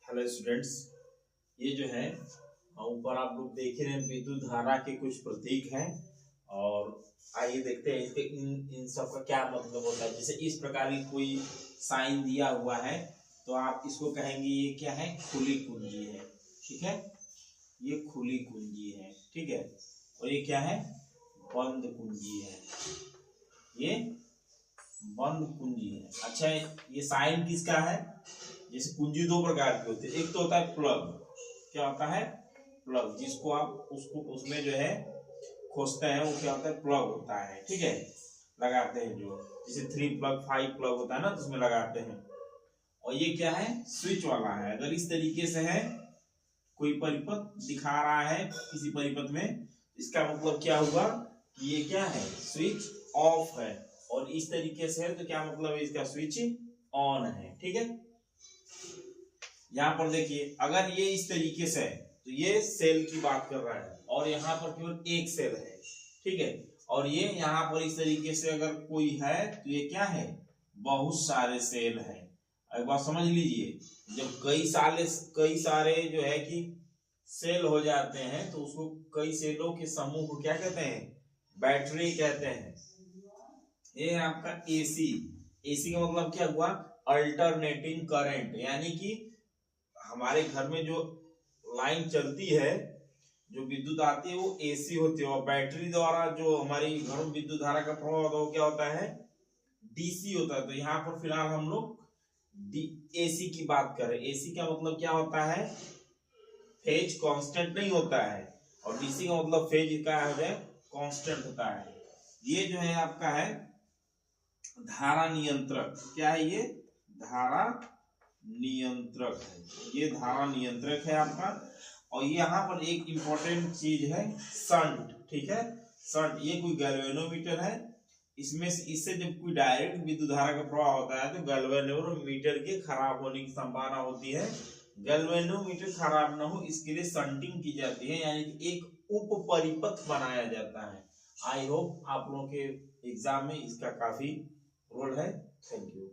Hello students, ये जो है ऊपर आप लोग देख रहे हैं विद्युत धारा के कुछ प्रतीक हैं। और आइए देखते हैं इसके इन सब का क्या मतलब होता है। जैसे इस प्रकार की कोई साइन दिया हुआ है तो आप इसको कहेंगे ये क्या है, खुली कुंजी है। ठीक है, ये खुली कुंजी है। ठीक है, और ये क्या है, बंद कुंजी है। ये बंद कुंजी है। अच्छा, ये साइन किसका है? जैसे कुंजी दो प्रकार की होती है। एक तो होता है प्लग। क्या होता है? प्लग, जिसको आप उसको उसमें जो है खोसते हैं, वो क्या होता है, प्लग होता है। ठीक है, लगाते हैं जो, जैसे 3 प्लग 5 प्लग होता है ना, तो उसमें लगाते हैं। और ये क्या है, स्विच वाला है। अगर इस तरीके से है, कोई परिपथ दिखा रहा है किसी परिपथ में, इसका मतलब क्या हुआ कि ये क्या है, स्विच ऑफ है। और इस तरीके से है तो क्या मतलब है, इसका स्विच ऑन है। ठीक है, यहां पर देखिए, अगर ये इस तरीके से है तो ये सेल की बात कर रहा है, और यहाँ पर केवल एक सेल है। ठीक है, और ये यहाँ पर इस तरीके से अगर कोई है तो ये क्या है, बहुत सारे सेल है। एक बात समझ लीजिए, जब कई सारे जो है कि सेल हो जाते हैं तो उसको, कई सेलों के समूह को क्या कहते हैं, बैटरी कहते हैं। ये आपका एसी। एसी का मतलब क्या हुआ, अल्टरनेटिंग करंट। यानी कि हमारे घर में जो लाइन चलती है, जो विद्युत आती है, वो एसी होती है। और बैटरी द्वारा जो हमारी घर में विद्युत धारा का प्रवाह होता है, वो क्या होता है, डीसी होता है। तो यहाँ पर फिलहाल हम लोग एसी की बात करें। एसी का मतलब क्या होता है, फेज कांस्टेंट नहीं होता है, और डीसी का मतलब फेज का है, कांस्टेंट होता है। ये जो है आपका है धारा नियंत्रक। क्या है ये, धारा नियंत्रक है। ये धारा नियंत्रक है आपका। और यहाँ पर एक इंपॉर्टेंट चीज है, शंट। ठीक है, शंट, ये कोई गैल्वेनोमीटर है। इसमें से, इससे जब कोई डायरेक्ट विद्युत धारा का प्रवाह होता है तो गैल्वेनोमीटर के खराब होने की संभावना होती है। गैल्वेनोमीटर खराब ना हो इसके लिए शंटिंग की जाती है, यानी कि एक उप परिपथ बनाया जाता है। आई होप आप लोगों के एग्जाम में इसका काफी रोल है। Thank you.